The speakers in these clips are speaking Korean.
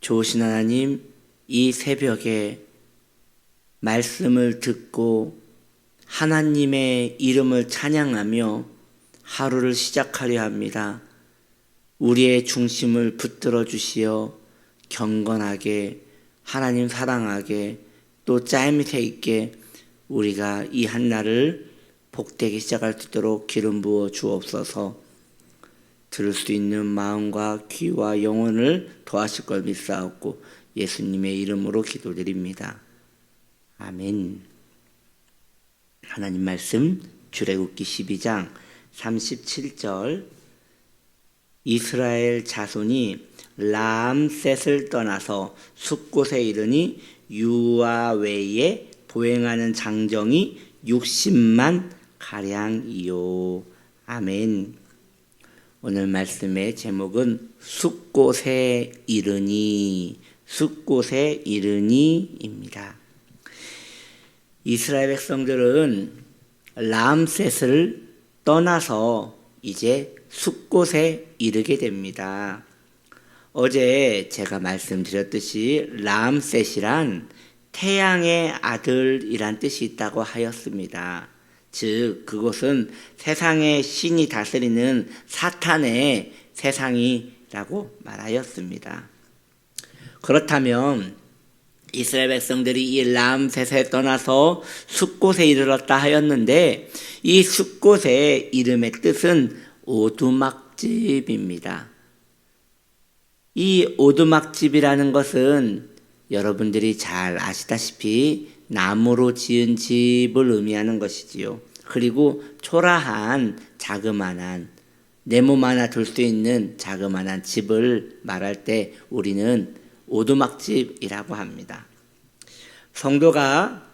좋으신 하나님, 이 새벽에 말씀을 듣고 하나님의 이름을 찬양하며 하루를 시작하려 합니다. 우리의 중심을 붙들어 주시어 경건하게, 하나님 사랑하게, 또 짜임새 있게 우리가 이 한날을 복되게 시작할 수 있도록 기름 부어 주옵소서. 들을 수 있는 마음과 귀와 영혼을 도와줄 걸 믿사옵고 예수님의 이름으로 기도드립니다. 아멘. 하나님 말씀 출애굽기 12장 37절, 이스라엘 자손이 람셋을 떠나서 숲곳에 이르니 유아 외에 보행하는 장정이 60만 가량이요. 아멘. 오늘 말씀의 제목은 숲곳에 이르니, 숲곳에 이르니입니다. 이스라엘 백성들은 람셋을 떠나서 이제 숲곳에 이르게 됩니다. 어제 제가 말씀드렸듯이 람셋이란 태양의 아들이란 뜻이 있다고 하였습니다. 즉 그곳은 세상의 신이 다스리는 사탄의 세상이라고 말하였습니다. 그렇다면 이스라엘 백성들이 이 람셋에 떠나서 숲곳에 이르렀다 하였는데, 이 숲곳의 이름의 뜻은 오두막집입니다. 이 오두막집이라는 것은 여러분들이 잘 아시다시피 나무로 지은 집을 의미하는 것이지요. 그리고 초라한 자그만한, 내 몸 하나 둘 수 있는 자그만한 집을 말할 때 우리는 오두막집이라고 합니다. 성도가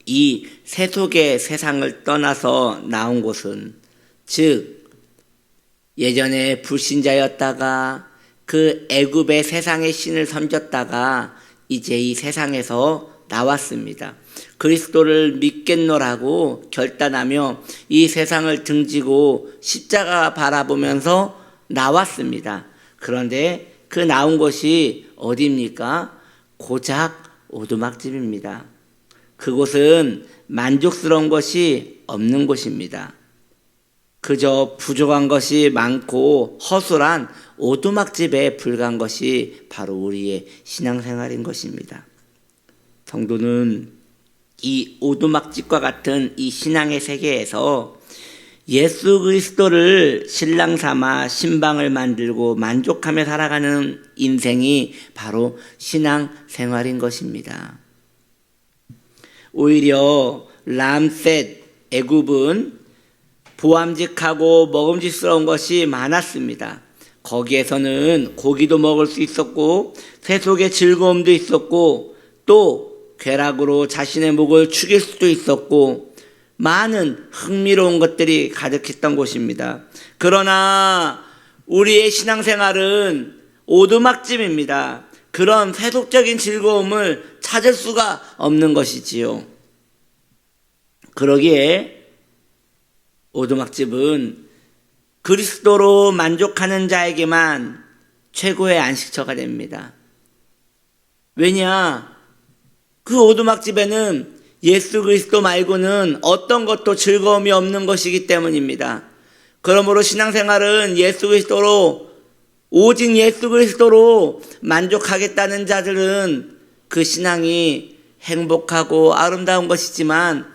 이 세속의 세상을 떠나서 나온 곳은, 즉 예전에 불신자였다가 그 애굽의 세상의 신을 섬겼다가 이제 이 세상에서 나왔습니다. 그리스도를 믿겠노라고 결단하며 이 세상을 등지고 십자가 바라보면서 나왔습니다. 그런데 그 나온 곳이 어디입니까? 고작 오두막집입니다. 그곳은 만족스러운 것이 없는 곳입니다. 그저 부족한 것이 많고 허술한 오두막집에 불과한 것이 바로 우리의 신앙생활인 것입니다. 성도는 이 오두막집과 같은 이 신앙의 세계에서 예수 그리스도를 신랑 삼아 신방을 만들고 만족하며 살아가는 인생이 바로 신앙생활인 것입니다. 오히려 람셋 애굽은 보암직하고 먹음직스러운 것이 많았습니다. 거기에서는 고기도 먹을 수 있었고 세속의 즐거움도 있었고 또 쾌락으로 자신의 목을 축일 수도 있었고 많은 흥미로운 것들이 가득했던 곳입니다. 그러나 우리의 신앙생활은 오두막집입니다. 그런 세속적인 즐거움을 찾을 수가 없는 것이지요. 그러기에 오두막집은 그리스도로 만족하는 자에게만 최고의 안식처가 됩니다. 왜냐? 그 오두막집에는 예수 그리스도 말고는 어떤 것도 즐거움이 없는 것이기 때문입니다. 그러므로 신앙생활은 예수 그리스도로, 오직 예수 그리스도로 만족하겠다는 자들은 그 신앙이 행복하고 아름다운 것이지만,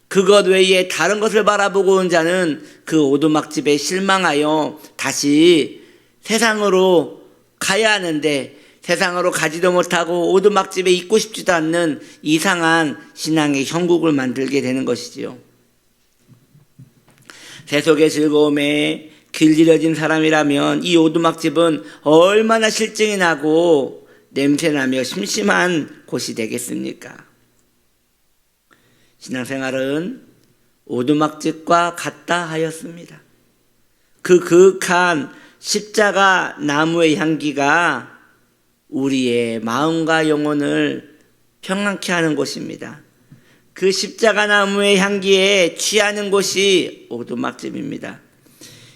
그것 외에 다른 것을 바라보고 온 자는 그 오두막집에 실망하여 다시 세상으로 가야 하는데 세상으로 가지도 못하고 오두막집에 있고 싶지도 않는 이상한 신앙의 형국을 만들게 되는 것이지요. 세속의 즐거움에 길들여진 사람이라면 이 오두막집은 얼마나 실증이 나고 냄새나며 심심한 곳이 되겠습니까? 신앙생활은 오두막집과 같다 하였습니다. 그 그윽한 십자가 나무의 향기가 우리의 마음과 영혼을 평안케 하는 곳입니다. 그 십자가 나무의 향기에 취하는 곳이 오두막집입니다.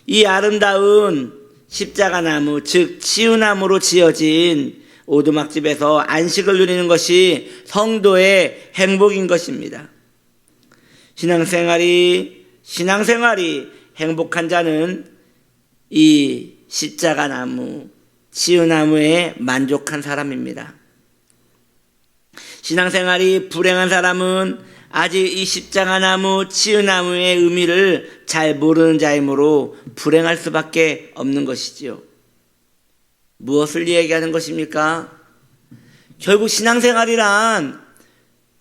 이 아름다운 십자가 나무, 즉 치유나무로 지어진 오두막집에서 안식을 누리는 것이 성도의 행복인 것입니다. 신앙생활이 행복한 자는 이 십자가 나무, 치유나무에 만족한 사람입니다. 신앙생활이 불행한 사람은 아직 이 십자가 나무, 치유나무의 의미를 잘 모르는 자이므로 불행할 수밖에 없는 것이지요. 무엇을 얘기하는 것입니까? 결국 신앙생활이란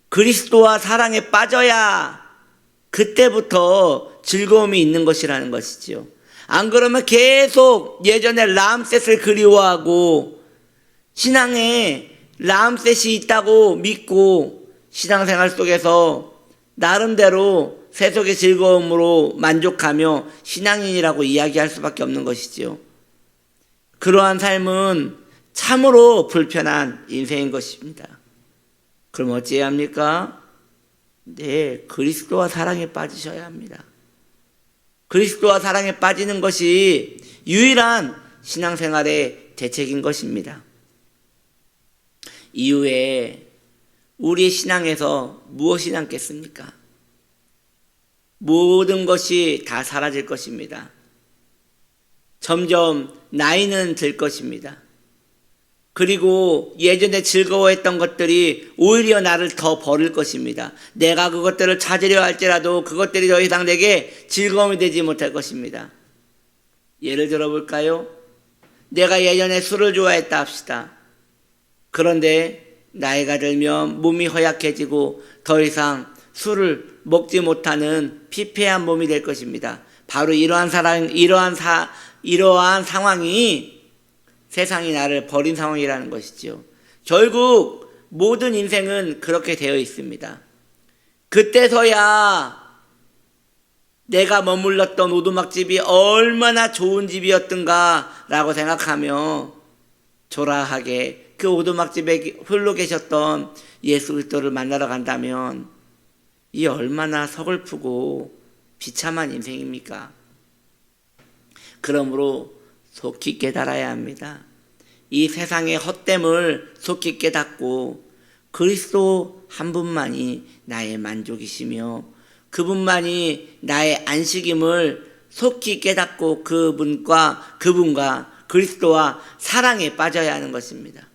그리스도와 사랑에 빠져야 그때부터 즐거움이 있는 것이라는 것이지요. 안 그러면 계속 예전에 라암셋을 그리워하고 신앙에 라암셋이 있다고 믿고 신앙생활 속에서 나름대로 세속의 즐거움으로 만족하며 신앙인이라고 이야기할 수밖에 없는 것이지요. 그러한 삶은 참으로 불편한 인생인 것입니다. 그럼 어찌해야 합니까? 네, 그리스도와 사랑에 빠지셔야 합니다. 그리스도와 사랑에 빠지는 것이 유일한 신앙생활의 대책인 것입니다. 이후에 우리의 신앙에서 무엇이 남겠습니까? 모든 것이 다 사라질 것입니다. 점점 나이는 들 것입니다. 그리고 예전에 즐거워했던 것들이 오히려 나를 더 버릴 것입니다. 내가 그것들을 찾으려 할지라도 그것들이 더 이상 내게 즐거움이 되지 못할 것입니다. 예를 들어 볼까요? 내가 예전에 술을 좋아했다 합시다. 그런데 나이가 들면 몸이 허약해지고 더 이상 술을 먹지 못하는 피폐한 몸이 될 것입니다. 바로 이러한 상황이 세상이 나를 버린 상황이라는 것이죠. 결국 모든 인생은 그렇게 되어 있습니다. 그때서야 내가 머물렀던 오두막집이 얼마나 좋은 집이었던가라고 생각하며 초라하게 그 오두막집에 홀로 계셨던 예수 그리스도를 만나러 간다면 이 얼마나 서글프고 비참한 인생입니까? 그러므로 속히 깨달아야 합니다. 이 세상의 헛됨을 속히 깨닫고 그리스도 한 분만이 나의 만족이시며 그분만이 나의 안식임을 속히 깨닫고 그분과 그리스도와 사랑에 빠져야 하는 것입니다.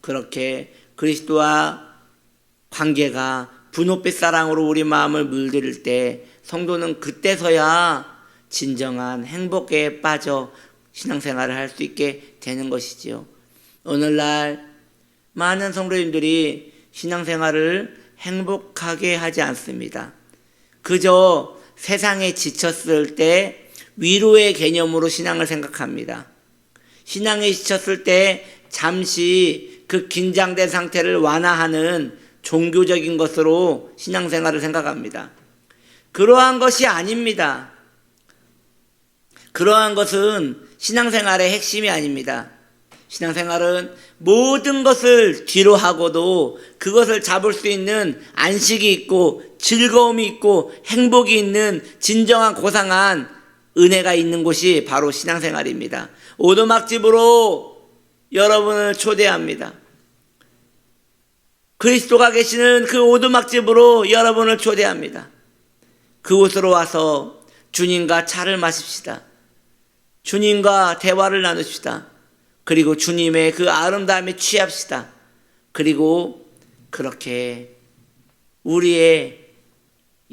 그렇게 그리스도와 관계가 분홍빛 사랑으로 우리 마음을 물들일 때 성도는 그때서야 진정한 행복에 빠져 신앙생활을 할 수 있게 되는 것이지요. 오늘날 많은 성도님들이 신앙생활을 행복하게 하지 않습니다. 그저 세상에 지쳤을 때 위로의 개념으로 신앙을 생각합니다. 신앙에 지쳤을 때 잠시 그 긴장된 상태를 완화하는 종교적인 것으로 신앙생활을 생각합니다. 그러한 것이 아닙니다. 그러한 것은 신앙생활의 핵심이 아닙니다. 신앙생활은 모든 것을 뒤로 하고도 그것을 잡을 수 있는 안식이 있고 즐거움이 있고 행복이 있는 진정한 고상한 은혜가 있는 곳이 바로 신앙생활입니다. 오두막집으로 여러분을 초대합니다. 그리스도가 계시는 그 오두막집으로 여러분을 초대합니다. 그곳으로 와서 주님과 차를 마십시다. 주님과 대화를 나눕시다. 그리고 주님의 그 아름다움에 취합시다. 그리고 그렇게 우리의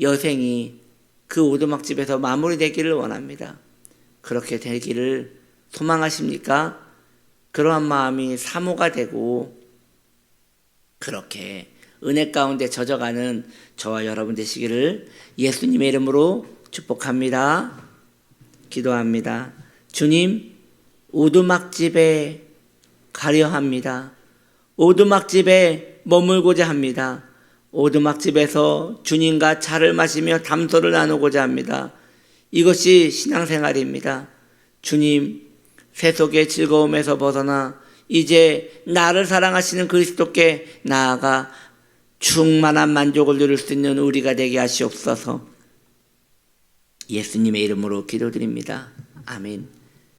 여생이 그 오두막집에서 마무리되기를 원합니다. 그렇게 되기를 소망하십니까? 그러한 마음이 사모가 되고 그렇게 은혜 가운데 젖어가는 저와 여러분 되시기를 예수님의 이름으로 축복합니다. 기도합니다. 주님, 오두막집에 가려 합니다. 오두막집에 머물고자 합니다. 오두막집에서 주님과 차를 마시며 담소를 나누고자 합니다. 이것이 신앙생활입니다. 주님, 세속의 즐거움에서 벗어나 이제 나를 사랑하시는 그리스도께 나아가 충만한 만족을 누릴 수 있는 우리가 되게 하시옵소서. 예수님의 이름으로 기도드립니다. 아멘.